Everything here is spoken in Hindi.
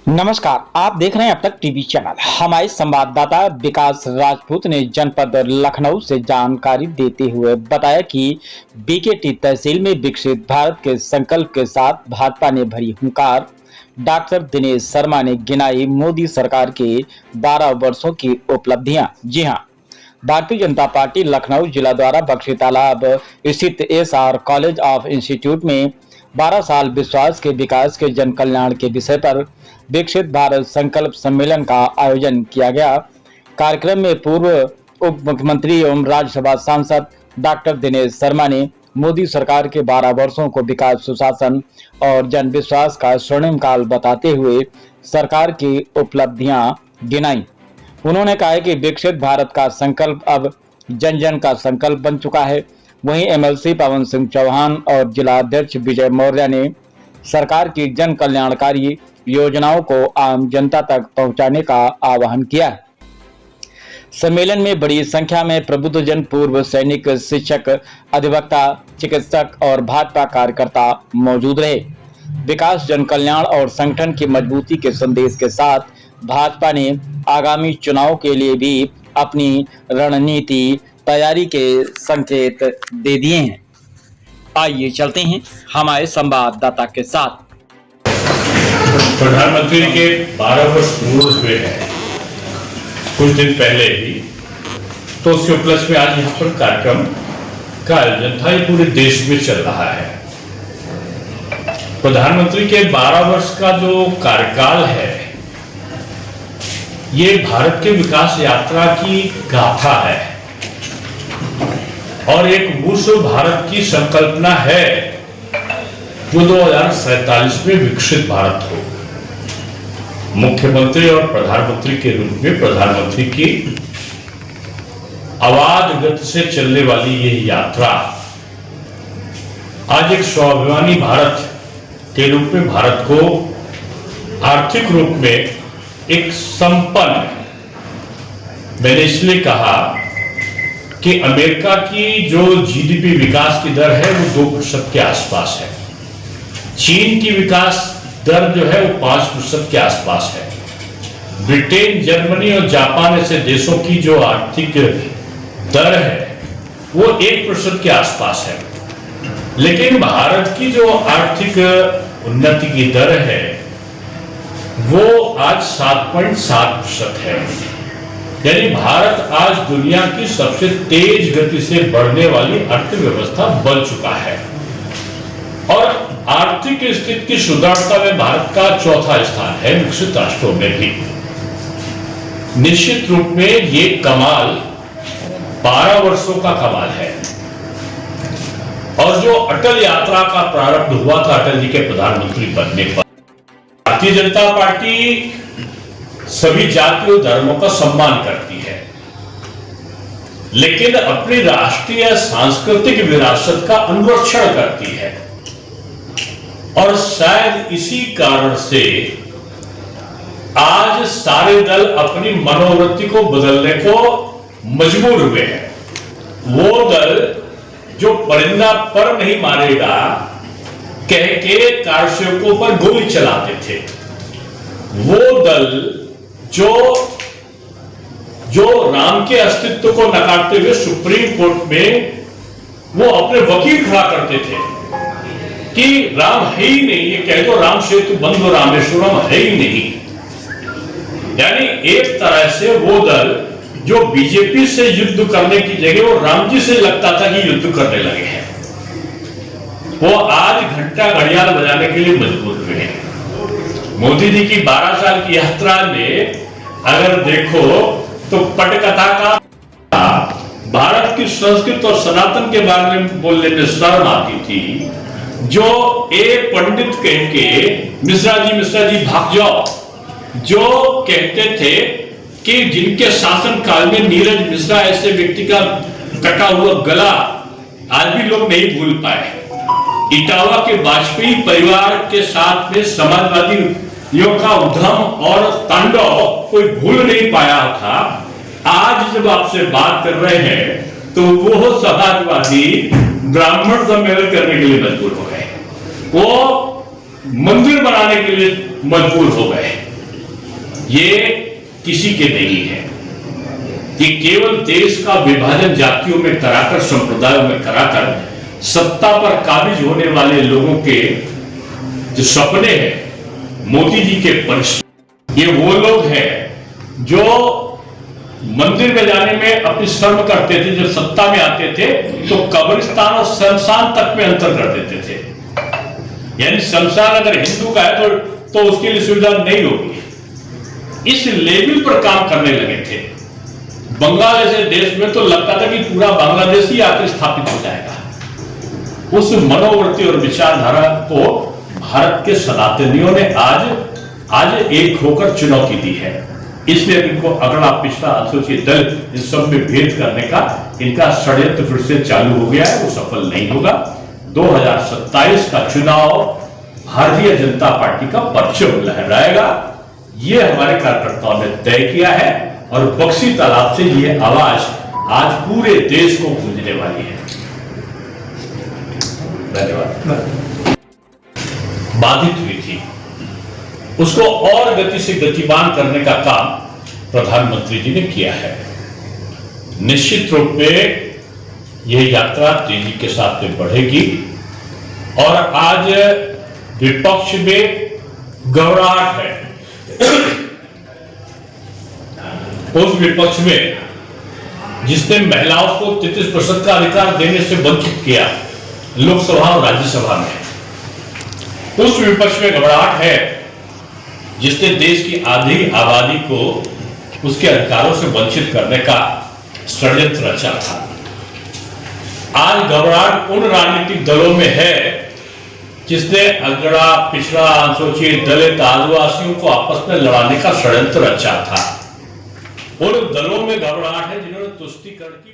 नमस्कार, आप देख रहे हैं अब तक टीवी चैनल। हमारे संवाददाता विकास राजपूत ने जनपद लखनऊ से जानकारी देते हुए बताया कि बीकेटी तहसील में विकसित भारत के संकल्प के साथ भाजपा ने भरी हुंकार। डॉक्टर दिनेश शर्मा ने गिनाई मोदी सरकार के 12 वर्षों की उपलब्धियां। जी हां, भारतीय जनता पार्टी लखनऊ जिला द्वारा बख्शी तालाब स्थित एसआर कॉलेज ऑफ इंस्टीट्यूट में 12 साल विश्वास के विकास के जन कल्याण के विषय पर विकसित भारत संकल्प सम्मेलन का आयोजन किया गया। कार्यक्रम में पूर्व उप मुख्यमंत्री एवं राज्यसभा सांसद डॉक्टर दिनेश शर्मा ने मोदी सरकार के 12 वर्षों को विकास, सुशासन और जन विश्वास का स्वर्णिम काल बताते हुए सरकार की उपलब्धियां गिनाई। उन्होंने कहा कि विकसित भारत का संकल्प अब जन जन का संकल्प बन चुका है। वहीं एमएलसी पवन सिंह चौहान और जिला अध्यक्ष विजय मौर्य ने सरकार की जन कल्याणकारी योजनाओं को आम जनता तक पहुंचाने का आह्वान किया। सम्मेलन में बड़ी संख्या में प्रबुद्धजन, पूर्व सैनिक, शिक्षक, अधिवक्ता, चिकित्सक और भाजपा कार्यकर्ता मौजूद रहे। विकास, जन कल्याण और संगठन की मजबूती के संदेश के साथ भाजपा ने आगामी चुनाव के लिए भी अपनी रणनीति तैयारी के संकेत दे दिए हैं। आइए चलते हैं हमारे संवाददाता के साथ। प्रधानमंत्री के 12 वर्ष पूर्ण हुए हैं कुछ दिन पहले ही, तो उसके उपलक्ष्य में आज यहाँ पर कार्यक्रम का आयोजन था। ये पूरे देश में चल रहा है। प्रधानमंत्री के 12 वर्ष का जो कार्यकाल है, ये भारत के विकास यात्रा की गाथा है और एक विश्व भारत की संकल्पना है जो 2047 में विकसित भारत हो। मुख्यमंत्री और प्रधानमंत्री के रूप में प्रधानमंत्री की अवाध गति से चलने वाली यह यात्रा आज एक स्वाभिमानी भारत के रूप में भारत को आर्थिक रूप में एक संपन्न, मैंने इसलिए कहा कि अमेरिका की जो जीडीपी विकास की दर है वो 2% के आसपास है। चीन की विकास दर जो है वो 5% के आसपास है। ब्रिटेन, जर्मनी और जापान ऐसे देशों की जो आर्थिक दर है वो 1% के आसपास है। लेकिन भारत की जो आर्थिक उन्नति की दर है वो आज 7.7% है। यानी भारत आज दुनिया की सबसे तेज गति से बढ़ने वाली अर्थव्यवस्था बन चुका है और आर्थिक स्थिति की सुदृढ़ता में भारत का चौथा स्थान है विकसित राष्ट्रों में भी। निश्चित रूप में ये कमाल 12 वर्षों का कमाल है। और जो अटल यात्रा का प्रारंभ हुआ था अटल जी के प्रधानमंत्री बनने पर, भारतीय जनता पार्टी सभी जाति और धर्मों का सम्मान करती है, लेकिन अपनी राष्ट्रीय सांस्कृतिक विरासत का अनुरक्षण करती है। और शायद इसी कारण से आज सारे दल अपनी मनोवृत्ति को बदलने को मजबूर हुए हैं। वो दल जो परिंदा पर नहीं मारेगा कह के कारसेवकों पर गोली चलाते थे, वो दल जो राम के अस्तित्व को नकारते हुए सुप्रीम कोर्ट में वो अपने वकील खड़ा करते थे कि राम है ही नहीं, ये कह दो राम सेतु बंधु रामेश्वरम है ही नहीं। यानी एक तरह से वो दल जो बीजेपी से युद्ध करने की जगह वो राम जी से लगता था कि युद्ध करने लगे हैं, वो आज घंटा घड़ियाल बजाने के लिए मजबूर हुए हैं। मोदी जी की 12 साल की यात्रा में अगर देखो तो पटकथा का भारत की संस्कृति और सनातन के बारे में बोलने में शर्म आती थी। जो एक पंडित कह के मिश्रा जी भाग जाओ, जो कहते थे कि जिनके शासन काल में नीरज मिश्रा ऐसे व्यक्ति का कटा हुआ गला आज भी लोग नहीं भूल पाए। इटावा के वाजपेयी परिवार के साथ में समाजवादियों का उद्यम और तांडव कोई भूल नहीं पाया था। आज जब आपसे बात कर रहे हैं तो वो समाजवादी ब्राह्मण सम्मेलन करने के लिए मजबूर हो गए, वो मंदिर बनाने के लिए मजबूर हो गए। ये किसी के नहीं है। ये केवल देश का विभाजन जातियों में कराकर, संप्रदायों में कराकर सत्ता पर काबिज होने वाले लोगों के जो सपने हैं, मोदी जी के परिश्रम, ये वो लोग हैं जो मंदिर में जाने में अपनी शर्म करते थे, जब सत्ता में आते थे तो कब्रिस्तान और शमशान तक में अंतर कर देते थे। यानी शमशान अगर हिंदू का है तो उसके लिए सुविधा नहीं होगी। इस लेवल पर काम करने लगे थे। बंगाल जैसे देश में तो लगता था कि पूरा बांग्लादेश ही आकर स्थापित हो जाएगा। उस मनोवृत्ति और विचारधारा को भारत के सनातनियों ने आज एक होकर चुनौती दी है। इसलिए इनको अगला पिछड़ा अनुसूचित दल इन सब में भेद करने का इनका षड्यंत्र फिर से चालू हो गया है, वो सफल नहीं होगा। 2027 का चुनाव भारतीय जनता पार्टी का परचम लहराएगा, ये हमारे कार्यकर्ताओं ने तय किया है और बक्सी तालाब से ये आवाज आज पूरे देश को गूंजने वाली है। धन्यवाद। बाधित हुई थी, उसको और गति से गतिमान करने का काम प्रधानमंत्री जी ने किया है। निश्चित रूप में यह यात्रा तेजी के साथ में बढ़ेगी और आज विपक्ष में घबराहट है। उस विपक्ष में जिसने महिलाओं को 33% का अधिकार देने से वंचित किया लोकसभा और राज्यसभा में, उस विपक्ष में घबराहट है जिसने देश की आधी आबादी को उसके अधिकारों से वंचित करने का षड्यंत्र रचा था। आज घबराहट उन राजनीतिक दलों में है जिसने अगड़ा, पिछड़ा, अनुसूचित, दलित, आदिवासियों को आपस में लड़ाने का षड्यंत्र रचा था। उन दलों में घबराहट है जिन्होंने तुष्टीकरण की